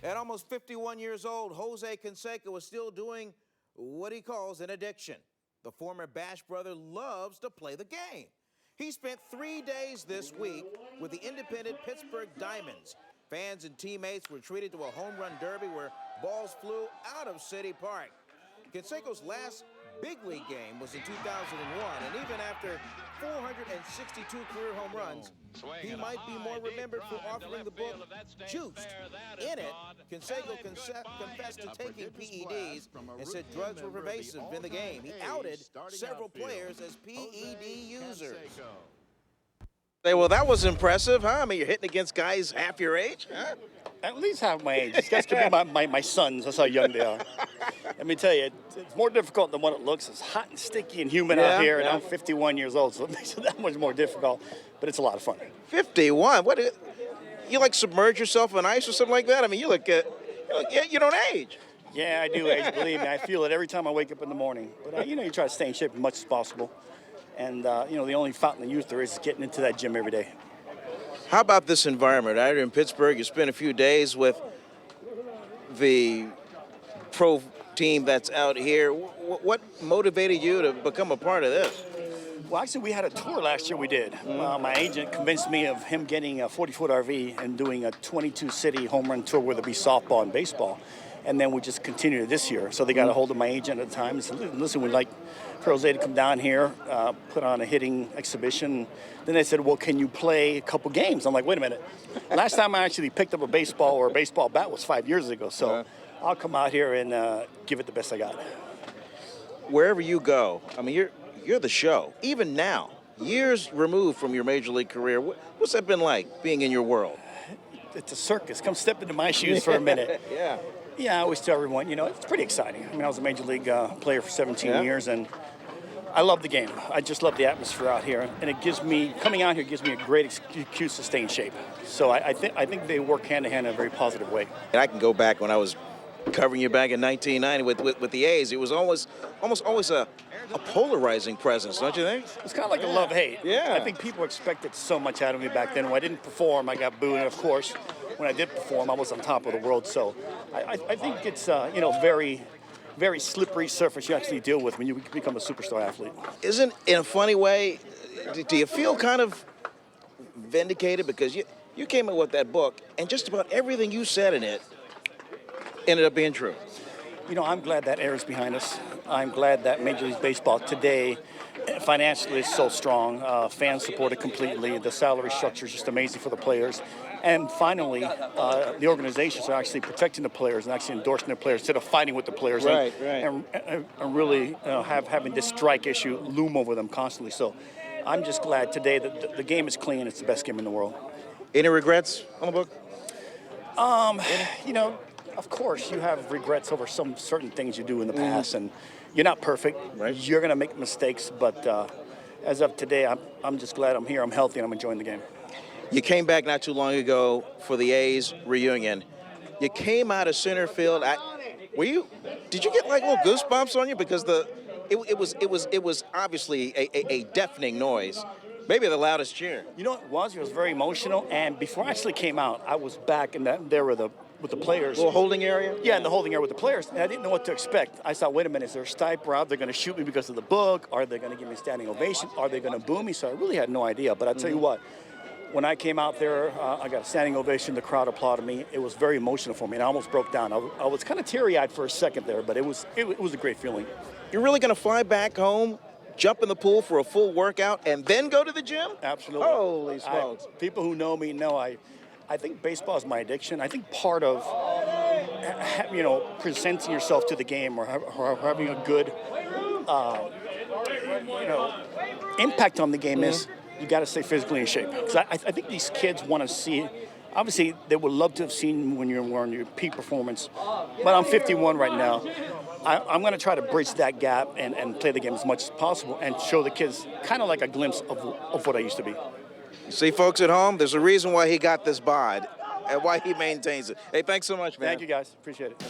At almost 51 years old, Jose Canseco is still doing what he calls an addiction. The former Bash brother loves to play the game. He spent 3 days this week with the independent Pittsburg Diamonds. Fans and teammates were treated to a home run derby where balls flew out of City Park. Canseco's last big league game was in 2001, and even after 462 career home runs, he might be more remembered for authoring the book Juiced. In it, Canseco confessed to taking PEDs and said drugs were pervasive in the game. He outed several players as PED users. Say, well, that was impressive, huh? I mean, you're hitting against guys half your age, huh? At least half my age. These guys could be my sons. That's how young they are. Let me tell you, it's more difficult than what it looks. It's hot and sticky and humid out here, and I'm 51 years old, so it makes it that much more difficult. But it's a lot of fun. 51? What? You like submerge yourself in ice or something like that? I mean, you don't age. Yeah, I do age. Believe me, I feel it every time I wake up in the morning. But you try to stay in shape as much as possible. And the only fountain of youth there is getting into that gym every day. How about this environment? Out here in Pittsburgh, you spent a few days with the pro team that's out here. What motivated you to become a part of this? Well, actually, we had a tour last year we did. My agent convinced me of him getting a 40-foot RV and doing a 22-city home run tour, whether it be softball and baseball. And then we just continued it this year. So they got a hold of my agent at the time and said, listen, we'd like Jose to come down here, put on a hitting exhibition. Then they said, well, can you play a couple games? I'm like, wait a minute. Last time I actually picked up a baseball or a baseball bat was 5 years ago. So I'll come out here and give it the best I got. Wherever you go, I mean, you're the show. Even now, years removed from your major league career, what's that been like, being in your world? It's a circus. Come step into my shoes for a minute. Yeah, I always tell everyone, it's pretty exciting. I mean, I was a major league player for 17 years, and I love the game. I just love the atmosphere out here, and it gives me, coming out here gives me a great excuse to stay in shape. So I think they work hand in hand in a very positive way. And I can go back when I was covering you back in 1990 with the A's. It was almost always a polarizing presence, don't you think? It's kind of like a love-hate. Yeah. I think people expected so much out of me back then. When I didn't perform, I got booed, and of course, when I did perform, I was on top of the world. So I think it's very, very slippery surface you actually deal with when you become a superstar athlete. Isn't, in a funny way, do you feel kind of vindicated because you came up with that book and just about everything you said in it ended up being true? I'm glad that era is behind us. I'm glad that Major League Baseball today financially is so strong. Fans support it completely. The salary structure is just amazing for the players. And finally, the organizations are actually protecting the players and actually endorsing the players instead of fighting with the players and really having this strike issue loom over them constantly. So I'm just glad today that the game is clean. It's the best game in the world. Any regrets on the book? Of course, you have regrets over some certain things you do in the past, and you're not perfect. Right. You're going to make mistakes, but as of today, I'm just glad I'm here. I'm healthy, and I'm enjoying the game. You came back not too long ago for the A's reunion. You came out of center field. Did you get like little goosebumps on you because it was obviously a deafening noise. Maybe the loudest cheer. You know what it was? It was very emotional, and before I actually came out, I was back in there with the players. Little holding area? Yeah, in the holding area with the players, and I didn't know what to expect. I thought, wait a minute, is there a sniper out? They're going to shoot me because of the book? Are they going to give me a standing ovation? Are they going to boo me? So I really had no idea, but I'll tell you what, when I came out there, I got a standing ovation. The crowd applauded me. It was very emotional for me, and I almost broke down. I was kind of teary-eyed for a second there, but it was a great feeling. You're really going to fly back home, jump in the pool for a full workout, and then go to the gym? Absolutely. Holy smokes. People who know me know I think baseball is my addiction. I think part of, presenting yourself to the game or having a good, impact on the game is you got to stay physically in shape. Because I think these kids want to see. Obviously, they would love to have seen when you're on your peak performance. But I'm 51 right now. I'm going to try to bridge that gap and play the game as much as possible and show the kids kind of like a glimpse of what I used to be. See, folks at home, there's a reason why he got this bod and why he maintains it. Hey, thanks so much, man. Thank you, guys. Appreciate it.